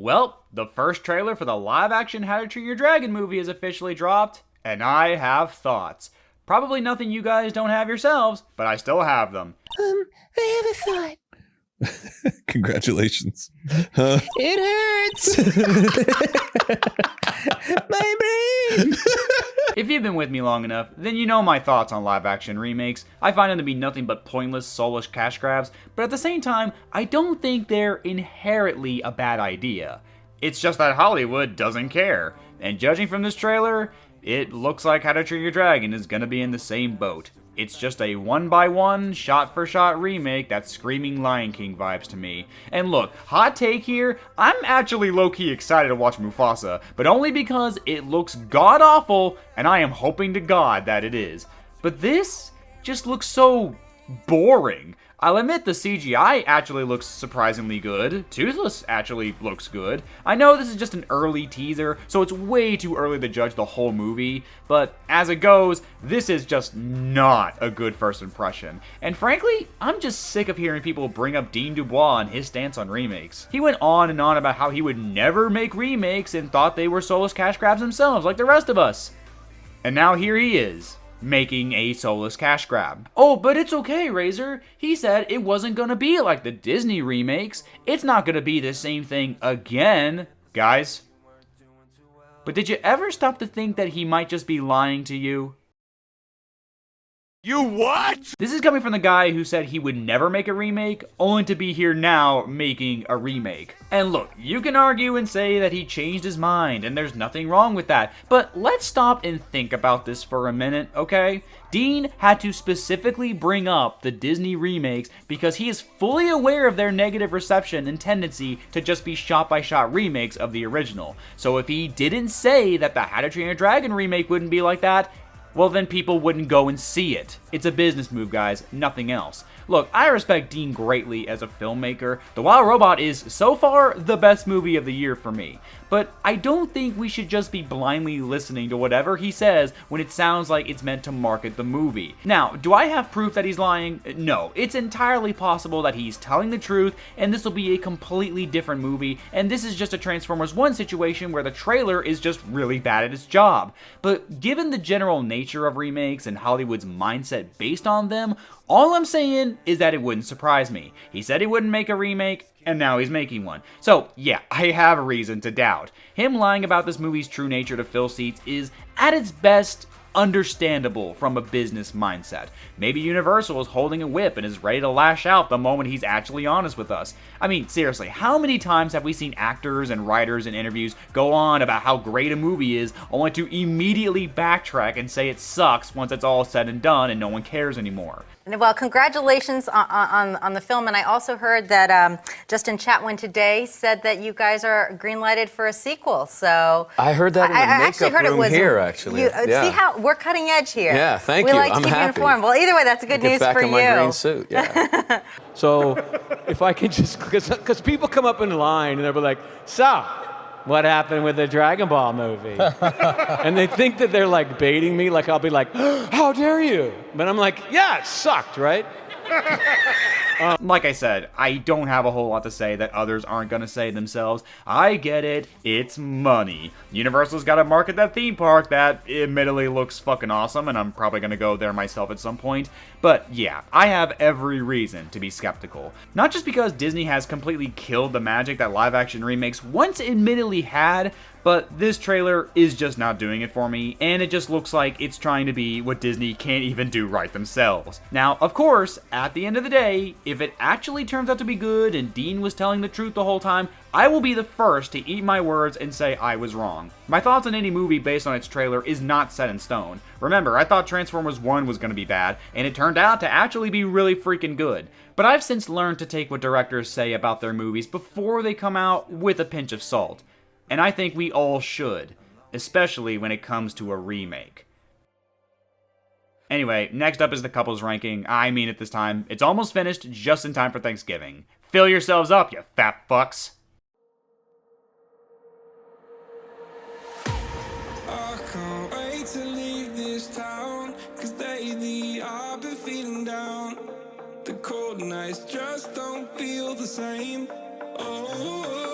Well, the first trailer for the live-action How to Train Your Dragon movie is officially dropped, and I have thoughts. Probably nothing you guys don't have yourselves, but I still have them. I have a thought. Congratulations. It hurts. My brain. If you've been with me long enough, then you know my thoughts on live-action remakes. I find them to be nothing but pointless, soulless cash grabs, but at the same time, I don't think they're inherently a bad idea. It's just that Hollywood doesn't care, and judging from this trailer, it looks like How to Train Your Dragon is gonna be in the same boat. It's just a one-by-one, shot-for-shot remake that's screaming Lion King vibes to me. And look, hot take here, I'm actually low-key excited to watch Mufasa, but only because it looks god-awful, and I am hoping to God that it is. But this just looks so boring. I'll admit the CGI actually looks surprisingly good. Toothless actually looks good. I know this is just an early teaser, so it's way too early to judge the whole movie, but as it goes, this is just not a good first impression. And frankly, I'm just sick of hearing people bring up Dean Dubois and his stance on remakes. He went on and on about how he would never make remakes and thought they were soulless cash grabs themselves like the rest of us. And now here he is, making a soulless cash grab. Oh, but it's okay, Razor. He said it wasn't gonna be like the Disney remakes. It's not gonna be the same thing again, guys. But did you ever stop to think that he might just be lying to you? You what? This is coming from the guy who said he would never make a remake, only to be here now making a remake. And look, you can argue and say that he changed his mind, and there's nothing wrong with that, but let's stop and think about this for a minute, okay? Dean had to specifically bring up the Disney remakes because he is fully aware of their negative reception and tendency to just be shot-by-shot remakes of the original. So if he didn't say that the How to Train Your Dragon remake wouldn't be like that, well then people wouldn't go and see it. It's a business move, guys, nothing else. Look, I respect Dean greatly as a filmmaker. The Wild Robot is, so far, the best movie of the year for me. But I don't think we should just be blindly listening to whatever he says when it sounds like it's meant to market the movie. Now, do I have proof that he's lying? No. It's entirely possible that he's telling the truth, and this will be a completely different movie, and this is just a Transformers 1 situation where the trailer is just really bad at its job. But given the general nature of remakes and Hollywood's mindset based on them, all I'm saying is that it wouldn't surprise me. He said he wouldn't make a remake, and now he's making one. So, yeah, I have a reason to doubt. Him lying about this movie's true nature to fill seats is, at its best, understandable from a business mindset. Maybe Universal is holding a whip and is ready to lash out the moment he's actually honest with us. I mean, seriously, how many times have we seen actors and writers in interviews go on about how great a movie is, only to immediately backtrack and say it sucks once it's all said and done and no one cares anymore? Well, congratulations on the film, and I also heard that Justin Chatwin today said that you guys are greenlighted for a sequel. So I heard that in the actually makeup heard it room was here. Actually, yeah. See how we're cutting edge here. Yeah, thank we you. like to I'm keep you happy. informed. Well, either way, that's good news Get back for in you. my green suit. Yeah. So, if I can just, because people come up in line and they'll be like, so, what happened with the Dragon Ball movie? And they think that they're like baiting me, like I'll be like, how dare you? But I'm like, yeah, it sucked, right? Like I said, I don't have a whole lot to say that others aren't gonna say themselves. I get it, it's money. Universal's gotta market that theme park that admittedly looks fucking awesome, and I'm probably gonna go there myself at some point. But yeah, I have every reason to be skeptical. Not just because Disney has completely killed the magic that live-action remakes once admittedly had, but this trailer is just not doing it for me, and it just looks like it's trying to be what Disney can't even do right themselves. Now, of course, at the end of the day, if it actually turns out to be good and Dean was telling the truth the whole time, I will be the first to eat my words and say I was wrong. My thoughts on any movie based on its trailer is not set in stone. Remember, I thought Transformers 1 was going to be bad, and it turned out to actually be really freaking good. But I've since learned to take what directors say about their movies before they come out with a pinch of salt. And I think we all should, especially when it comes to a remake. Anyway, next up is the couples ranking. I mean it this time. It's almost finished, just in time for Thanksgiving. Fill yourselves up, you fat fucks. I can't wait to leave this town, 'cause lately I've been feeling down. The cold nights just don't feel the same. Oh,